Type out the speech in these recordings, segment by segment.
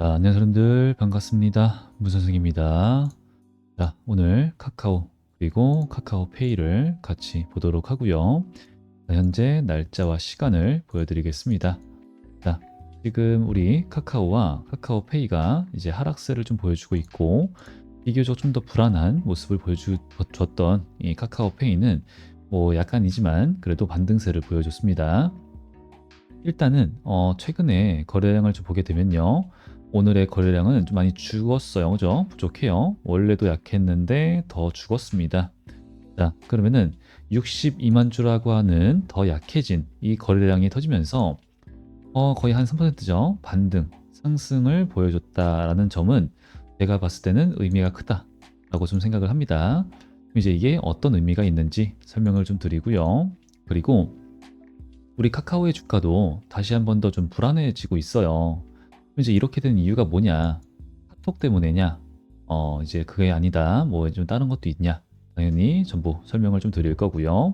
자, 안녕 여러분들 반갑습니다. 무선승입니다. 자, 오늘 카카오 그리고 카카오페이를 같이 보도록 하고요. 자, 현재 날짜와 시간을 보여드리겠습니다. 자, 지금 우리 카카오와 카카오페이가 이제 하락세를 좀 보여주고 있고 비교적 좀 더 불안한 모습을 보여줬던 이 카카오페이는 뭐 약간이지만 그래도 반등세를 보여줬습니다. 일단은 최근에 거래량을 좀 보게 되면요. 오늘의 거래량은 좀 많이 죽었어요. 그죠? 부족해요. 원래도 약했는데 더 죽었습니다. 자, 그러면은 62만 주라고 하는 더 약해진 이 거래량이 터지면서 거의 한 3%죠. 반등, 상승을 보여줬다라는 점은 제가 봤을 때는 의미가 크다라고 좀 생각을 합니다. 이제 이게 어떤 의미가 있는지 설명을 좀 드리고요. 그리고 우리 카카오의 주가도 다시 한 번 더 좀 불안해지고 있어요. 이제 이렇게 된 이유가 뭐냐? 카톡 때문에냐? 이제 그게 아니다. 뭐 좀 다른 것도 있냐? 당연히 전부 설명을 좀 드릴 거고요.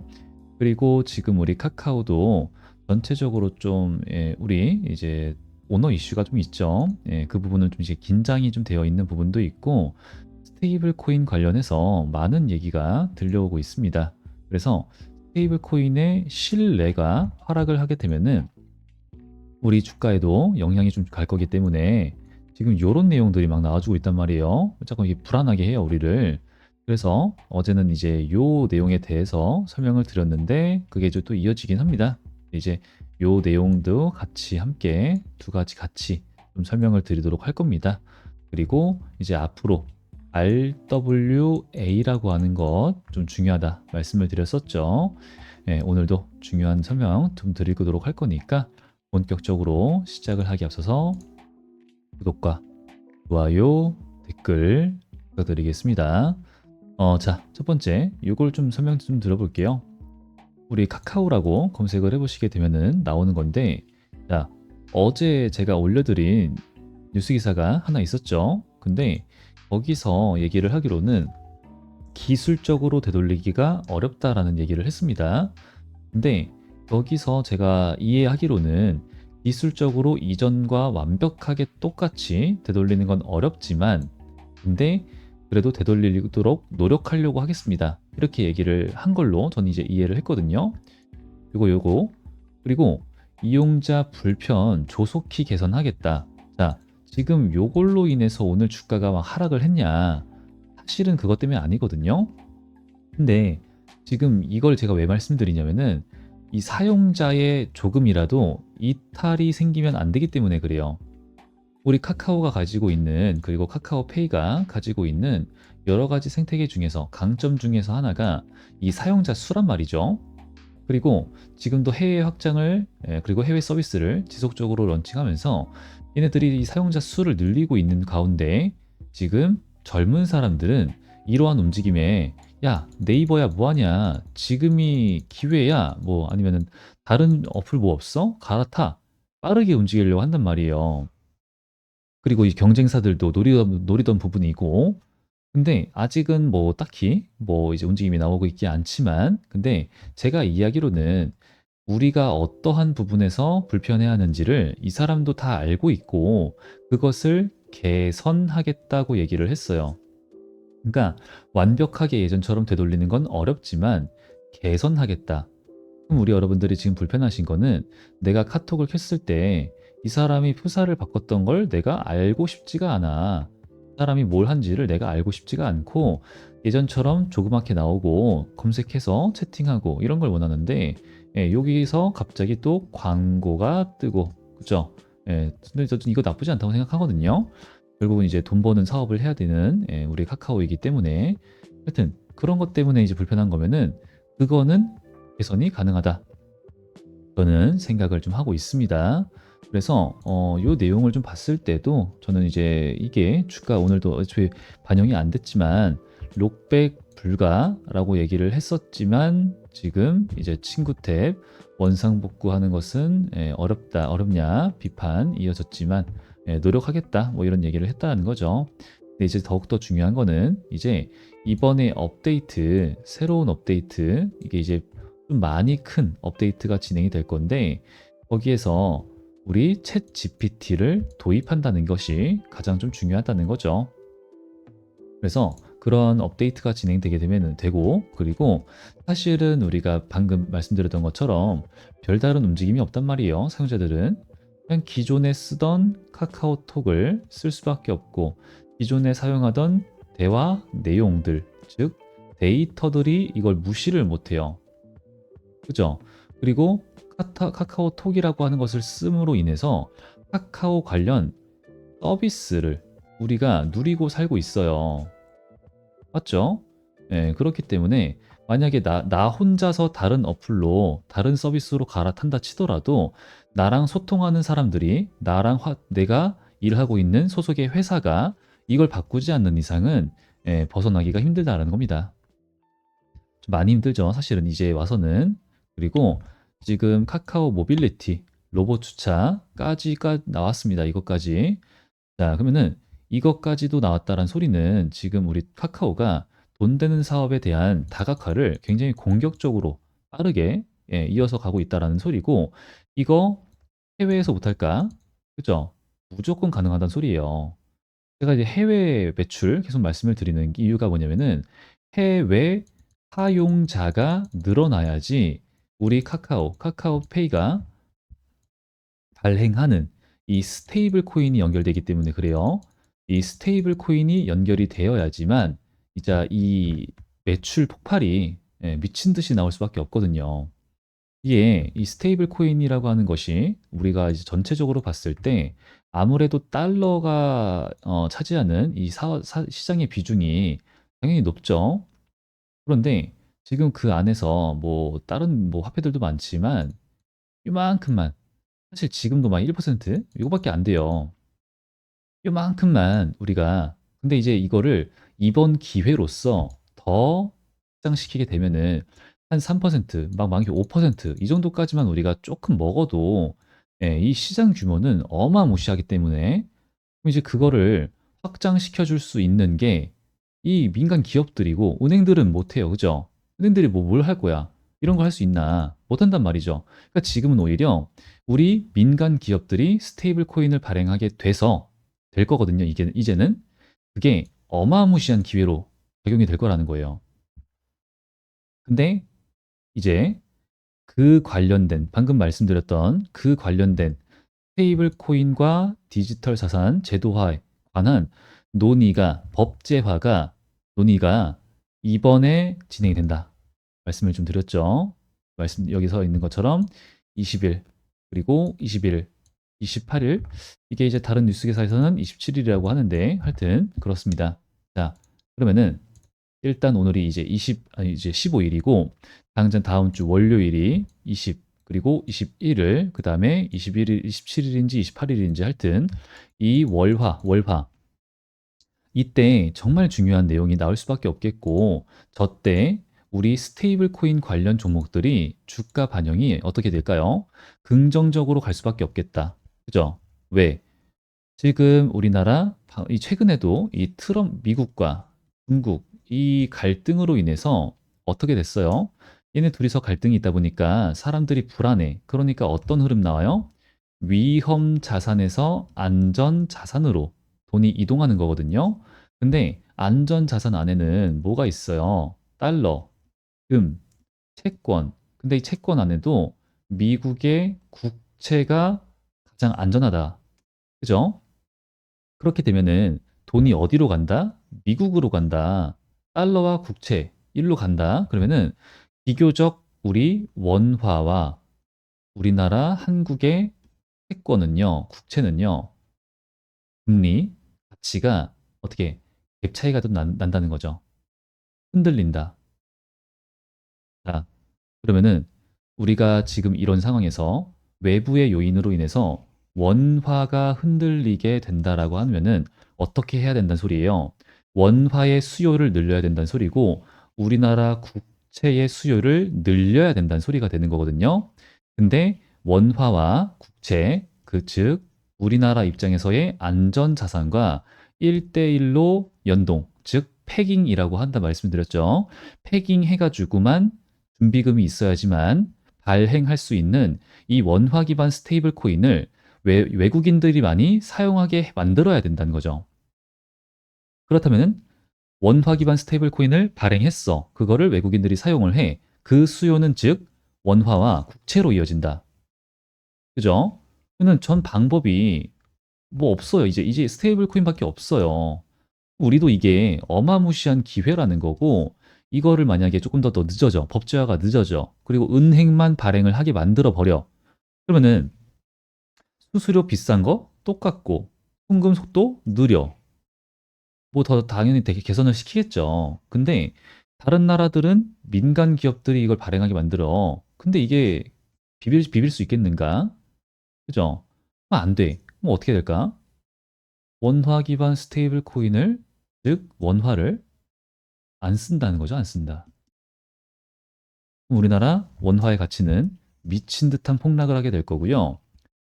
그리고 지금 우리 카카오도 전체적으로 좀 우리 이제 오너 이슈가 좀 있죠. 그 부분은 좀 이제 긴장이 좀 되어 있는 부분도 있고 스테이블 코인 관련해서 많은 얘기가 들려오고 있습니다. 그래서 스테이블 코인의 신뢰가 하락을 하게 되면은 우리 주가에도 영향이 좀 갈 거기 때문에 지금 요런 내용들이 막 나와주고 있단 말이에요. 자꾸 이게 불안하게 해요, 우리를. 그래서 어제는 이제 요 내용에 대해서 설명을 드렸는데 그게 이제 또 이어지긴 합니다. 이제 요 내용도 같이 함께 두 가지 같이 좀 설명을 드리도록 할 겁니다. 그리고 이제 앞으로 RWA라고 하는 것 좀 중요하다 말씀을 드렸었죠. 오늘도 중요한 설명 좀 드리도록 할 거니까 본격적으로 시작을 하기 앞서서 구독과 좋아요, 댓글 부탁드리겠습니다. 자, 첫 번째, 이걸 좀 설명 좀 들어볼게요. 우리 카카오라고 검색을 해보시게 되면은 나오는 건데, 자, 어제 제가 올려드린 뉴스 기사가 하나 있었죠. 근데 거기서 얘기를 하기로는 기술적으로 되돌리기가 어렵다라는 얘기를 했습니다. 근데 여기서 제가 이해하기로는 기술적으로 이전과 완벽하게 똑같이 되돌리는 건 어렵지만 근데 그래도 되돌리도록 노력하려고 하겠습니다. 이렇게 얘기를 한 걸로 저는 이제 이해를 했거든요. 그리고 이용자 불편 조속히 개선하겠다. 자, 지금 요걸로 인해서 오늘 주가가 막 하락을 했냐? 사실은 그것 때문에 아니거든요. 근데 지금 이걸 제가 왜 말씀드리냐면은 이 사용자의 조금이라도 이탈이 생기면 안 되기 때문에 그래요. 우리 카카오가 가지고 있는 그리고 카카오페이가 가지고 있는 여러 가지 생태계 중에서 강점 중에서 하나가 이 사용자 수란 말이죠. 그리고 지금도 해외 확장을 그리고 해외 서비스를 지속적으로 런칭하면서 얘네들이 이 사용자 수를 늘리고 있는 가운데 지금 젊은 사람들은 이러한 움직임에 야 네이버야 뭐하냐 지금이 기회야 뭐 아니면은 다른 어플 뭐 없어? 갈아타 빠르게 움직이려고 한단 말이에요. 그리고 이 경쟁사들도 노리던 부분이고 근데 아직은 뭐 딱히 뭐 이제 움직임이 나오고 있지 않지만 근데 제가 이야기로는 우리가 어떠한 부분에서 불편해하는지를 이 사람도 다 알고 있고 그것을 개선하겠다고 얘기를 했어요. 그러니까 완벽하게 예전처럼 되돌리는 건 어렵지만 개선하겠다. 그럼 우리 여러분들이 지금 불편하신 거는 내가 카톡을 켰을 때 이 사람이 프사를 바꿨던 걸 내가 알고 싶지가 않아. 이 사람이 뭘 한지를 내가 알고 싶지가 않고 예전처럼 조그맣게 나오고 검색해서 채팅하고 이런 걸 원하는데 여기서 갑자기 또 광고가 뜨고 그죠? 근데 저는 이거 나쁘지 않다고 생각하거든요. 결국은 이제 돈 버는 사업을 해야 되는 우리 카카오이기 때문에 하여튼 그런 것 때문에 이제 불편한 거면은 그거는 개선이 가능하다. 저는 생각을 좀 하고 있습니다. 그래서 요 내용을 좀 봤을 때도 저는 이제 이게 주가 오늘도 애초에 반영이 안 됐지만 록백 불가라고 얘기를 했었지만 지금 이제 친구 탭 원상복구하는 것은 어렵냐 비판 이어졌지만 노력하겠다 뭐 이런 얘기를 했다는 거죠. 근데 이제 더욱더 중요한 거는 이제 이번에 업데이트 새로운 업데이트 이게 이제 좀 많이 큰 업데이트가 진행이 될 건데 거기에서 우리 챗 GPT를 도입한다는 것이 가장 좀 중요하다는 거죠. 그래서 그런 업데이트가 진행되게 되면 되고, 그리고 사실은 우리가 방금 말씀드렸던 것처럼 별다른 움직임이 없단 말이에요. 사용자들은 그냥 기존에 쓰던 카카오톡을 쓸 수밖에 없고, 기존에 사용하던 대화 내용들, 즉 데이터들이 이걸 무시를 못해요. 그죠? 그리고 카카오톡이라고 하는 것을 씀으로 인해서 카카오 관련 서비스를 우리가 누리고 살고 있어요. 맞죠? 예, 그렇기 때문에 만약에 나 혼자서 다른 어플로, 다른 서비스로 갈아탄다 치더라도 나랑 소통하는 사람들이 내가 일하고 있는 소속의 회사가 이걸 바꾸지 않는 이상은 벗어나기가 힘들다라는 겁니다. 좀 많이 힘들죠. 사실은 이제 와서는. 그리고 지금 카카오 모빌리티 로봇 주차까지가 나왔습니다. 이것까지. 자, 그러면은 이것까지도 나왔다는 소리는 지금 우리 카카오가 돈 되는 사업에 대한 다각화를 굉장히 공격적으로 빠르게 이어서 가고 있다라는 소리고, 이거 해외에서 못할까? 그죠? 무조건 가능하다는 소리예요. 제가 이제 해외 매출 계속 말씀을 드리는 이유가 뭐냐면은 해외 사용자가 늘어나야지 우리 카카오페이가 발행하는 이 스테이블 코인이 연결되기 때문에 그래요. 이 스테이블 코인이 연결이 되어야지만 이제 이 매출 폭발이 미친 듯이 나올 수밖에 없거든요. 이게 이 스테이블 코인이라고 하는 것이 우리가 이제 전체적으로 봤을 때 아무래도 달러가 차지하는 이 시장의 비중이 당연히 높죠. 그런데 지금 그 안에서 뭐 다른 뭐 화폐들도 많지만 요만큼만, 사실 지금도 막 1% 이거밖에 안 돼요. 요만큼만 우리가, 근데 이제 이거를 이번 기회로서 더 확장시키게 되면은 한 3%, 막 많게 5%이 정도까지만 우리가 조금 먹어도 이 시장 규모는 어마무시하기 때문에 이제 그거를 확장시켜 줄 수 있는 게 이 민간 기업들이고, 은행들은 못해요. 그죠? 은행들이 뭐 뭘 할 거야? 이런 거 할 수 있나? 못한단 말이죠. 그러니까 지금은 오히려 우리 민간 기업들이 스테이블 코인을 발행하게 될 거거든요. 이게 이제는 그게 어마무시한 기회로 작용이 될 거라는 거예요. 근데 이제 그 관련된, 방금 말씀드렸던 그 관련된 스테이블 코인과 디지털 자산 제도화에 관한 논의가 이번에 진행이 된다. 말씀을 좀 드렸죠. 여기서 있는 것처럼 20일, 그리고 21일, 28일, 이게 이제 다른 뉴스 기사에서는 27일이라고 하는데 하여튼 그렇습니다. 자, 그러면은 일단 오늘이 이제 15일이고, 당장 다음 주 월요일이 20, 그리고 21일, 그 다음에 21일, 27일인지 28일인지 하여튼 이 월화 이때 정말 중요한 내용이 나올 수밖에 없겠고, 저때 우리 스테이블 코인 관련 종목들이 주가 반영이 어떻게 될까요? 긍정적으로 갈 수밖에 없겠다. 그죠? 왜? 지금 우리나라 이 최근에도 이 미국과 중국 이 갈등으로 인해서 어떻게 됐어요? 얘네 둘이서 갈등이 있다 보니까 사람들이 불안해. 그러니까 어떤 흐름 나와요? 위험 자산에서 안전 자산으로 돈이 이동하는 거거든요. 근데 안전 자산 안에는 뭐가 있어요? 달러, 금, 채권. 근데 이 채권 안에도 미국의 국채가 가장 안전하다. 그죠? 그렇게 되면은 돈이 어디로 간다? 미국으로 간다. 달러와 국채, 일로 간다. 그러면은 비교적 우리 원화와 우리나라 한국의 채권은요, 국채는요, 금리, 가치가 어떻게 갭 차이가 좀 난다는 거죠. 흔들린다. 자, 그러면은 우리가 지금 이런 상황에서 외부의 요인으로 인해서 원화가 흔들리게 된다라고 하면은 어떻게 해야 된다는 소리예요? 원화의 수요를 늘려야 된다는 소리고, 우리나라 국채의 수요를 늘려야 된다는 소리가 되는 거거든요. 근데 원화와 국채, 즉 우리나라 입장에서의 안전 자산과 1대1로 연동, 즉 패깅이라고 한다 말씀드렸죠. 패깅 해가지고만 준비금이 있어야지만 발행할 수 있는 이 원화 기반 스테이블 코인을 외국인들이 많이 사용하게 만들어야 된다는 거죠. 그렇다면은 원화 기반 스테이블 코인을 발행했어. 그거를 외국인들이 사용을 해. 그 수요는 즉 원화와 국채로 이어진다. 그죠? 그는 전 방법이 뭐 없어요. 이제 스테이블 코인밖에 없어요. 우리도 이게 어마무시한 기회라는 거고 이거를 만약에 조금 더 늦어져. 법제화가 늦어져. 그리고 은행만 발행을 하게 만들어 버려. 그러면은 수수료 비싼 거 똑같고 송금 속도 느려. 뭐 더 당연히 되게 개선을 시키겠죠. 근데 다른 나라들은 민간 기업들이 이걸 발행하게 만들어. 근데 이게 비빌 수 있겠는가? 그죠? 안 돼. 그럼 어떻게 될까? 원화 기반 스테이블 코인을, 즉 원화를 안 쓴다는 거죠. 안 쓴다. 그럼 우리나라 원화의 가치는 미친 듯한 폭락을 하게 될 거고요.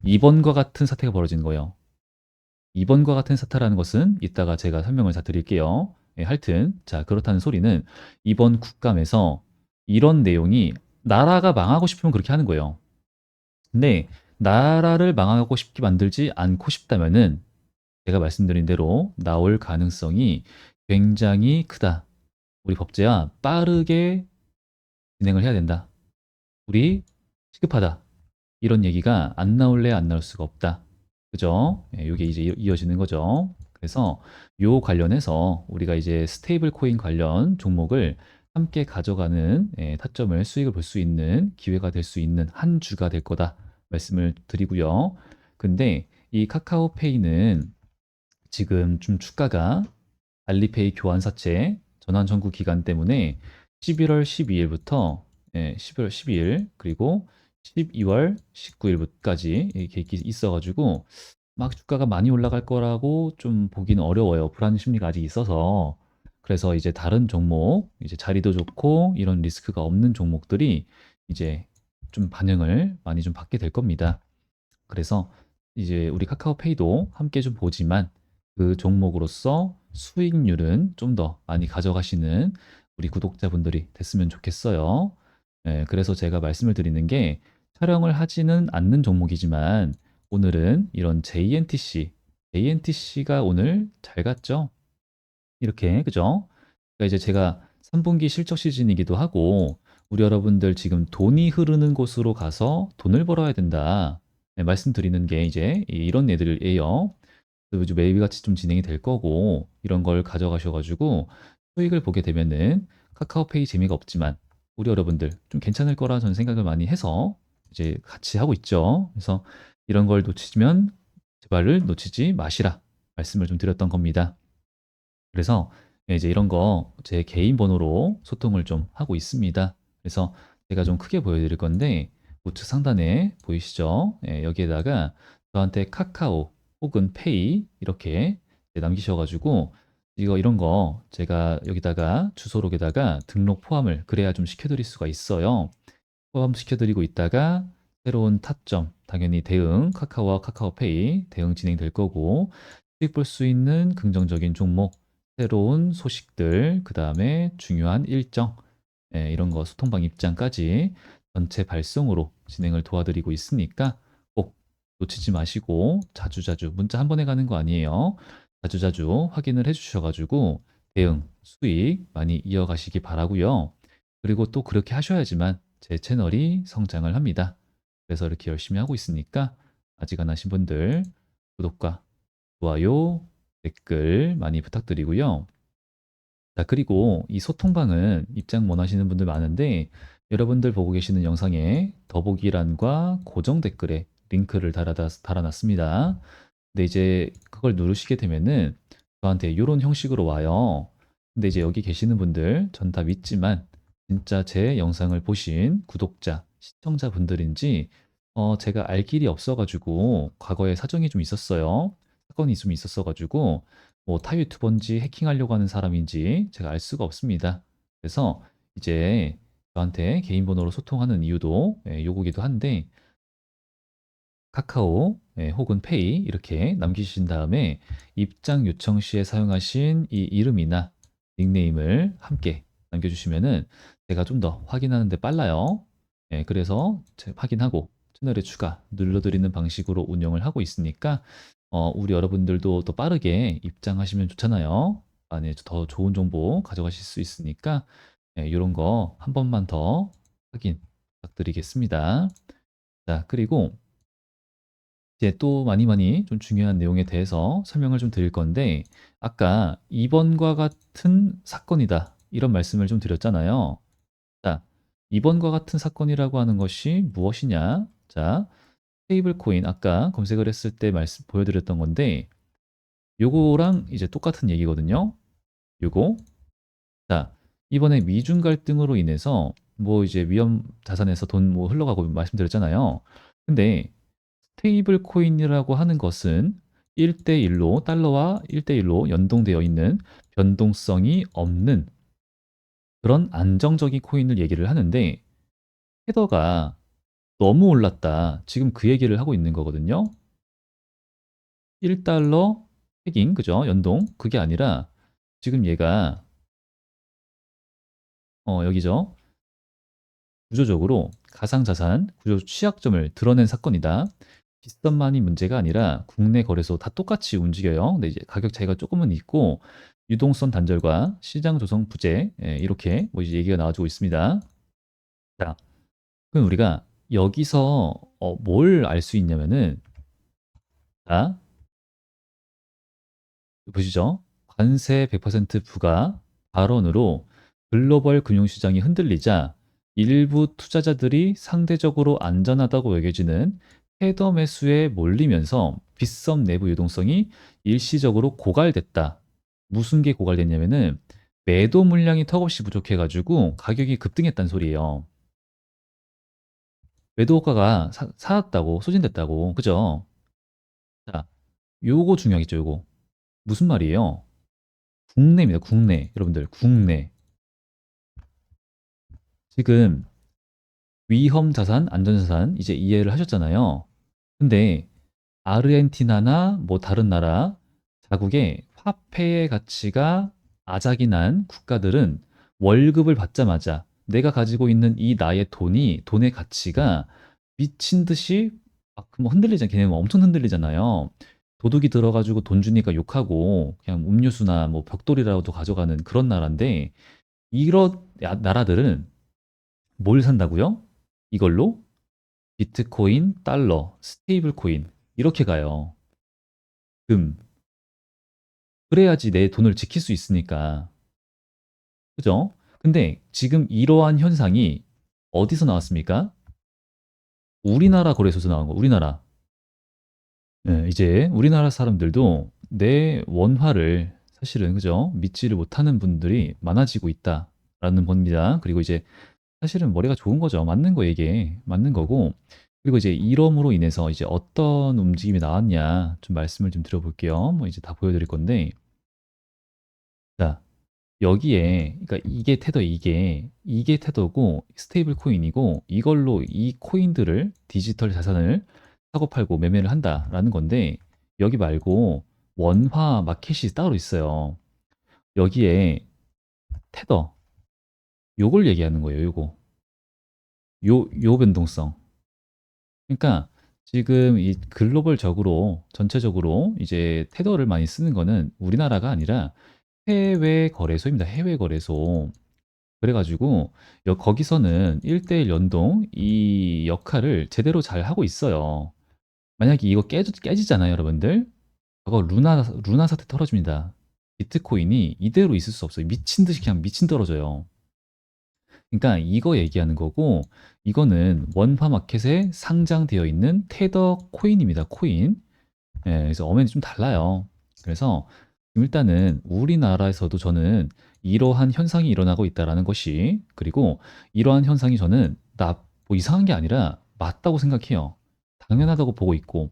이번과 같은 사태가 벌어지는 거예요. 이번과 같은 사태라는 것은 이따가 제가 설명을 다 드릴게요. 예, 하여튼 자 그렇다는 소리는 이번 국감에서 이런 내용이 나라가 망하고 싶으면 그렇게 하는 거예요. 근데 나라를 망하고 싶게 만들지 않고 싶다면은 제가 말씀드린 대로 나올 가능성이 굉장히 크다. 우리 법제야 빠르게 진행을 해야 된다. 우리 시급하다. 이런 얘기가 안 나올래 안 나올 수가 없다. 그죠? 예, 요게 이제 이어지는 거죠. 그래서 요 관련해서 우리가 이제 스테이블 코인 관련 종목을 함께 가져가는 타점을 수익을 볼 수 있는 기회가 될 수 있는 한 주가 될 거다 말씀을 드리고요. 근데 이 카카오페이는 지금 좀 주가가 알리페이 교환사채 전환 청구 기간 때문에 11월 12일부터 11월 12일 그리고 12월 19일까지 이렇게 있어가지고 막 주가가 많이 올라갈 거라고 좀 보기는 어려워요. 불안 심리가 아직 있어서. 그래서 이제 다른 종목, 이제 자리도 좋고 이런 리스크가 없는 종목들이 이제 좀 반영을 많이 좀 받게 될 겁니다. 그래서 이제 우리 카카오페이도 함께 좀 보지만 그 종목으로서 수익률은 좀 더 많이 가져가시는 우리 구독자분들이 됐으면 좋겠어요. 그래서 제가 말씀을 드리는 게 촬영을 하지는 않는 종목이지만 오늘은 이런 JNTC가 오늘 잘 갔죠? 이렇게, 그죠? 그러니까 이제 제가 3분기 실적 시즌이기도 하고 우리 여러분들 지금 돈이 흐르는 곳으로 가서 돈을 벌어야 된다. 말씀드리는 게 이제 이런 애들이에요. 그리고 이제 매입 같이 좀 진행이 될 거고 이런 걸 가져가셔가지고 수익을 보게 되면은 카카오페이 재미가 없지만 우리 여러분들 좀 괜찮을 거라 저는 생각을 많이 해서 이제 같이 하고 있죠. 그래서 이런 걸 놓치면 제발을 놓치지 마시라 말씀을 좀 드렸던 겁니다. 그래서 이제 이런 거 제 개인 번호로 소통을 좀 하고 있습니다. 그래서 제가 좀 크게 보여드릴 건데 우측 상단에 보이시죠? 여기에다가 저한테 카카오 혹은 페이 이렇게 남기셔가지고 이런 거 제가 여기다가 주소록에다가 등록 포함을 그래야 좀 시켜드릴 수가 있어요. 포함시켜드리고 있다가 새로운 타점, 당연히 대응, 카카오와 카카오페이 대응 진행될 거고 수익 볼 수 있는 긍정적인 종목, 새로운 소식들, 그 다음에 중요한 일정, 이런 거 소통방 입장까지 전체 발송으로 진행을 도와드리고 있으니까 꼭 놓치지 마시고 자주자주 문자 한 번에 가는 거 아니에요. 자주자주 확인을 해주셔가지고 대응, 수익 많이 이어가시기 바라고요. 그리고 또 그렇게 하셔야지만 제 채널이 성장을 합니다. 그래서 이렇게 열심히 하고 있으니까 아직 안 하신 분들 구독과 좋아요, 댓글 많이 부탁드리고요. 자, 그리고 이 소통방은 입장 원하시는 분들 많은데 여러분들 보고 계시는 영상에 더보기란과 고정 댓글에 링크를 달아놨습니다. 근데 이제 그걸 누르시게 되면은 저한테 이런 형식으로 와요. 근데 이제 여기 계시는 분들 전 다 믿지만 진짜 제 영상을 보신 구독자, 시청자분들인지 제가 알 길이 없어가지고 과거에 사정이 좀 있었어요. 사건이 좀 있었어가지고 뭐 타 유튜버인지 해킹하려고 하는 사람인지 제가 알 수가 없습니다. 그래서 이제 저한테 개인 번호로 소통하는 이유도 요거기도 한데 카카오 혹은 페이 이렇게 남기신 다음에 입장 요청 시에 사용하신 이 이름이나 닉네임을 함께 남겨주시면은 제가 좀 더 확인하는 데 빨라요. 그래서 확인하고 채널의 추가 눌러드리는 방식으로 운영을 하고 있으니까 우리 여러분들도 또 빠르게 입장하시면 좋잖아요. 안에 더 좋은 정보 가져가실 수 있으니까 이런 거 한 번만 더 확인 부탁드리겠습니다. 자, 그리고 이제 또 많이 좀 중요한 내용에 대해서 설명을 좀 드릴 건데 아까 이번과 같은 사건이다 이런 말씀을 좀 드렸잖아요. 자, 이번과 같은 사건이라고 하는 것이 무엇이냐? 자, 스테이블 코인 아까 검색을 했을 때 말씀 보여드렸던 건데 요거랑 이제 똑같은 얘기거든요. 요거. 자, 이번에 미중 갈등으로 인해서 뭐 이제 위험 자산에서 돈 뭐 흘러가고 말씀드렸잖아요. 근데 스테이블 코인이라고 하는 것은 1대1로 달러와 1대1로 연동되어 있는 변동성이 없는 그런 안정적인 코인을 얘기를 하는데 테더가 너무 올랐다. 지금 그 얘기를 하고 있는 거거든요. 1달러 패깅, 그죠? 연동. 그게 아니라 지금 얘가 여기죠. 구조적으로 가상자산 구조 취약점을 드러낸 사건이다. 빗썸만이 문제가 아니라 국내 거래소 다 똑같이 움직여요. 근데 이제 가격 차이가 조금은 있고 유동성 단절과 시장 조성 부재 이렇게 뭐 이제 얘기가 나와주고 있습니다. 자, 그럼 우리가 여기서 뭘 알 수 있냐면은 자, 보시죠. 관세 100% 부과 발언으로 글로벌 금융시장이 흔들리자 일부 투자자들이 상대적으로 안전하다고 여겨지는 헤더 매수에 몰리면서 빗썸 내부 유동성이 일시적으로 고갈됐다. 무슨 게 고갈됐냐면은 매도 물량이 턱없이 부족해가지고 가격이 급등했다는 소리예요. 매도 효과가 사왔다고 소진됐다고 그죠? 자, 요거 중요하겠죠, 요거. 무슨 말이에요? 국내입니다. 국내. 여러분들, 국내. 지금 위험 자산, 안전 자산 이제 이해를 하셨잖아요. 근데 아르헨티나나 뭐 다른 나라 자국의 화폐의 가치가 아작이 난 국가들은 월급을 받자마자 내가 가지고 있는 이 나의 돈의 가치가 미친 듯이 막 흔들리잖아요. 걔네 뭐 엄청 흔들리잖아요. 도둑이 들어가지고 돈 주니까 욕하고 그냥 음료수나 뭐 벽돌이라도 가져가는 그런 나라인데 이런 나라들은 뭘 산다고요? 이걸로 비트코인, 달러, 스테이블 코인 이렇게 가요. 금. 그래야지 내 돈을 지킬 수 있으니까. 그죠? 근데 지금 이러한 현상이 어디서 나왔습니까? 우리나라 거래소에서 나온 거. 우리나라. 네, 이제 우리나라 사람들도 내 원화를 사실은 그죠? 믿지를 못하는 분들이 많아지고 있다라는 겁니다. 그리고 이제 사실은 머리가 좋은 거죠. 맞는 거 이게 맞는 거고. 그리고 이제 이럼으로 인해서 이제 어떤 움직임이 나왔냐 좀 말씀을 좀 드려볼게요. 뭐 이제 다 보여드릴 건데, 자 여기에 그러니까 이게 테더 이게 테더고 스테이블 코인이고 이걸로 이 코인들을 디지털 자산을 사고 팔고 매매를 한다라는 건데 여기 말고 원화 마켓이 따로 있어요. 여기에 테더 요걸 얘기하는 거예요. 요거 요 변동성. 그러니까 지금 이 글로벌적으로 전체적으로 이제 테더를 많이 쓰는 거는 우리나라가 아니라 해외 거래소입니다. 해외 거래소. 그래가지고 거기서는 1대1 연동 이 역할을 제대로 잘 하고 있어요. 만약에 이거 깨지잖아요, 여러분들. 저거 루나 사태 떨어집니다. 비트코인이 이대로 있을 수 없어요. 미친 듯이 그냥 미친 떨어져요. 그러니까 이거 얘기하는 거고 이거는 원화 마켓에 상장되어 있는 테더 코인입니다. 코인. 예, 그래서 엄연히 좀 달라요. 그래서 지금 일단은 우리나라에서도 저는 이러한 현상이 일어나고 있다라는 것이 그리고 이러한 현상이 저는 뭐 이상한 게 아니라 맞다고 생각해요. 당연하다고 보고 있고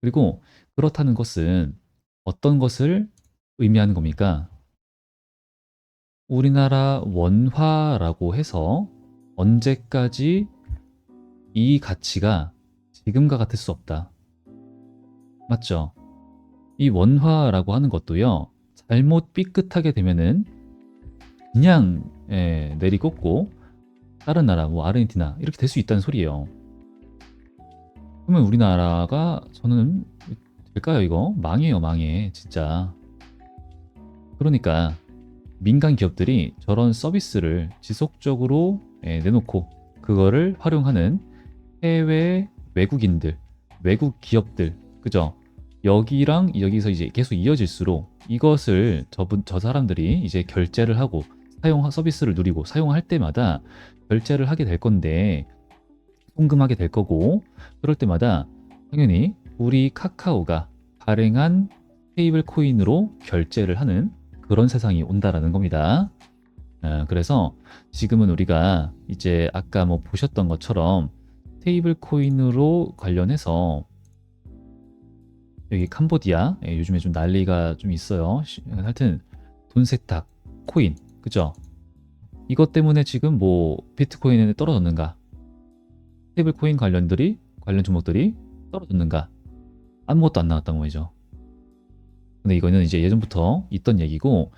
그리고 그렇다는 것은 어떤 것을 의미하는 겁니까? 우리나라 원화라고 해서 언제까지 이 가치가 지금과 같을 수 없다. 맞죠? 이 원화라고 하는 것도요, 잘못 삐끗하게 되면은 그냥 내리꽂고 다른 나라, 뭐 아르헨티나 이렇게 될 수 있다는 소리예요. 그러면 우리나라가 저는 될까요 이거? 망해요 망해 진짜. 그러니까 민간 기업들이 저런 서비스를 지속적으로 내놓고 그거를 활용하는 해외 외국인들, 외국 기업들, 그죠? 여기랑 여기서 이제 계속 이어질수록 이것을 저 사람들이 이제 결제를 하고 서비스를 누리고 사용할 때마다 결제를 하게 될 건데 송금하게 될 거고 그럴 때마다 당연히 우리 카카오가 발행한 스테이블 코인으로 결제를 하는 그런 세상이 온다라는 겁니다. 그래서 지금은 우리가 이제 아까 뭐 보셨던 것처럼 스테이블 코인으로 관련해서 여기 캄보디아 요즘에 좀 난리가 좀 있어요. 하여튼 돈 세탁, 코인, 그죠? 이것 때문에 지금 뭐 비트코인에 떨어졌는가? 스테이블 코인 관련 종목들이 떨어졌는가? 아무것도 안 나왔단 말이죠. 근데 이거는 이제 예전부터 있던 얘기고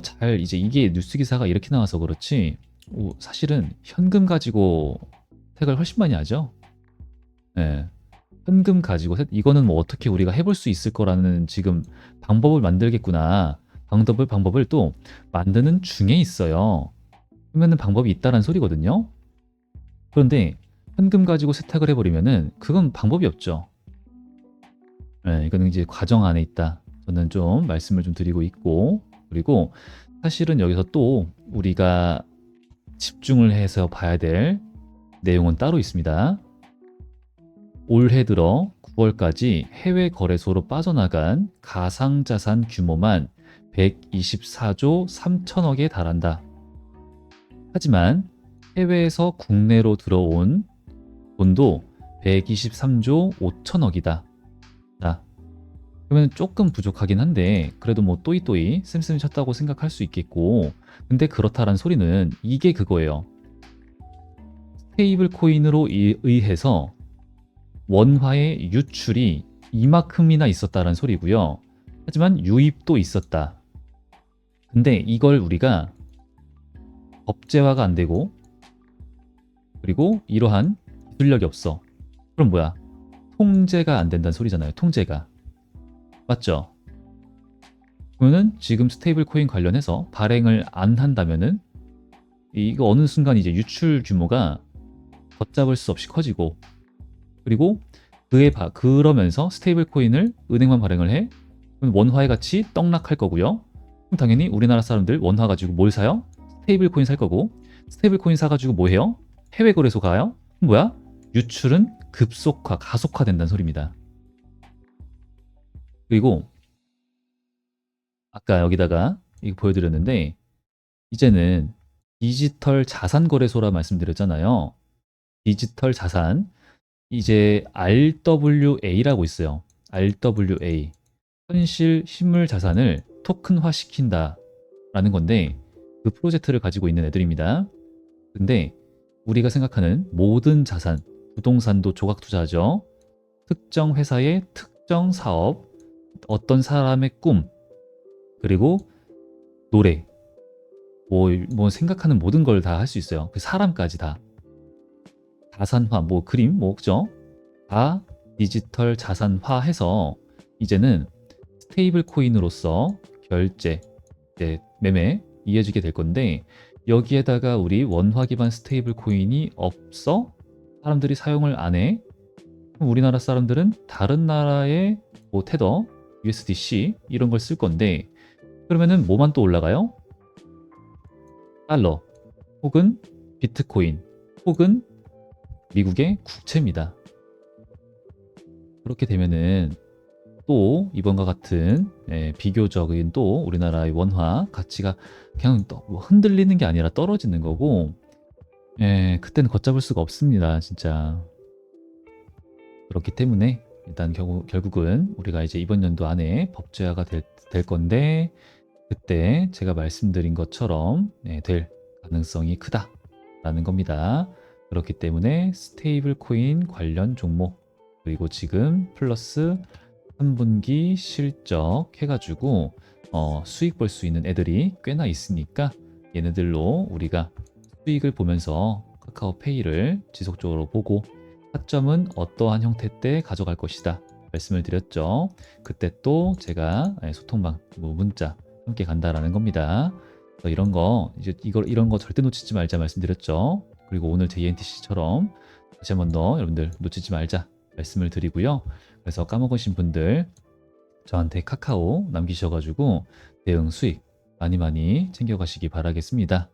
잘 이제 이게 뉴스 기사가 이렇게 나와서 그렇지 사실은 현금 가지고 택을 훨씬 많이 하죠. 예. 현금 가지고 이거는 뭐 어떻게 우리가 해볼 수 있을 거라는 지금 방법을 만들겠구나. 방법을 또 만드는 중에 있어요. 그러면은 방법이 있다는 소리거든요. 그런데 현금 가지고 세탁을 해버리면은 그건 방법이 없죠. 예, 이거는 이제 과정 안에 있다. 저는 좀 말씀을 좀 드리고 있고 그리고 사실은 여기서 또 우리가 집중을 해서 봐야 될 내용은 따로 있습니다. 올해 들어 9월까지 해외 거래소로 빠져나간 가상자산 규모만 124조 3천억에 달한다. 하지만 해외에서 국내로 들어온 돈도 123조 5천억이다. 자, 그러면 조금 부족하긴 한데 그래도 뭐 또이또이 쌤쌤이 쳤다고 생각할 수 있겠고 근데 그렇다란 소리는 이게 그거예요. 스테이블 코인으로 의해서 원화의 유출이 이만큼이나 있었다는 소리고요. 하지만 유입도 있었다. 근데 이걸 우리가 법제화가 안 되고 그리고 이러한 기술력이 없어. 그럼 뭐야? 통제가 안 된다는 소리잖아요. 통제가. 맞죠? 그러면은 지금 스테이블 코인 관련해서 발행을 안 한다면은 이거 어느 순간 이제 유출 규모가 걷잡을 수 없이 커지고 그리고 그러면서 스테이블 코인을 은행만 발행을 해? 그럼 원화의 가치 떡락할 거고요. 그럼 당연히 우리나라 사람들 원화 가지고 뭘 사요? 스테이블 코인 살 거고 스테이블 코인 사가지고 뭐 해요? 해외 거래소 가요? 그럼 뭐야? 유출은 가속화된다는 소리입니다. 그리고 아까 여기다가 이거 보여드렸는데 이제는 디지털 자산 거래소라 말씀드렸잖아요. 디지털 자산 이제 RWA라고 있어요. RWA 현실 실물 자산을 토큰화 시킨다라는 건데 그 프로젝트를 가지고 있는 애들입니다. 근데 우리가 생각하는 모든 자산, 부동산도 조각 투자죠. 특정 회사의 특정 사업, 어떤 사람의 꿈, 그리고 노래, 뭐 생각하는 모든 걸 다 할 수 있어요. 그 사람까지 다. 자산화, 뭐 그림, 뭐 그죠? 다 디지털 자산화해서 이제는 스테이블 코인으로서 결제, 매매 이어지게 될 건데 여기에다가 우리 원화 기반 스테이블 코인이 없어? 사람들이 사용을 안 해? 그럼 우리나라 사람들은 다른 나라의 뭐 테더, USDC 이런 걸 쓸 건데 그러면은 뭐만 또 올라가요? 달러 혹은 비트코인 혹은 미국의 국채입니다. 그렇게 되면은 또 이번과 같은 비교적인 또 우리나라의 원화 가치가 그냥 뭐 흔들리는 게 아니라 떨어지는 거고 그때는 걷잡을 수가 없습니다. 진짜. 그렇기 때문에 일단 결국은 우리가 이제 이번 연도 안에 법제화가 될 건데 그때 제가 말씀드린 것처럼 될 가능성이 크다라는 겁니다. 그렇기 때문에 스테이블 코인 관련 종목 그리고 지금 플러스 3분기 실적 해가지고 수익 볼 수 있는 애들이 꽤나 있으니까 얘네들로 우리가 수익을 보면서 카카오페이를 지속적으로 보고 타점은 어떠한 형태 때 가져갈 것이다. 말씀을 드렸죠. 그때 또 제가 소통방, 뭐 문자 함께 간다라는 겁니다. 그래서 이런 거 이제 이런 거 절대 놓치지 말자 말씀드렸죠. 그리고 오늘 JNTC처럼 다시 한 번 더 여러분들 놓치지 말자 말씀을 드리고요. 그래서 까먹으신 분들 저한테 카카오 남기셔가지고 대응 수익 많이 많이 챙겨가시기 바라겠습니다.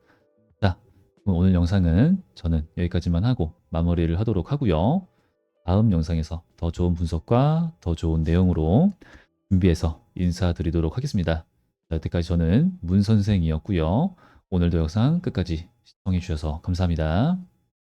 자, 그럼 오늘 영상은 저는 여기까지만 하고 마무리를 하도록 하고요. 다음 영상에서 더 좋은 분석과 더 좋은 내용으로 준비해서 인사드리도록 하겠습니다. 자, 여태까지 저는 문 선생이었고요. 오늘도 영상 끝까지 시청해 주셔서 감사합니다.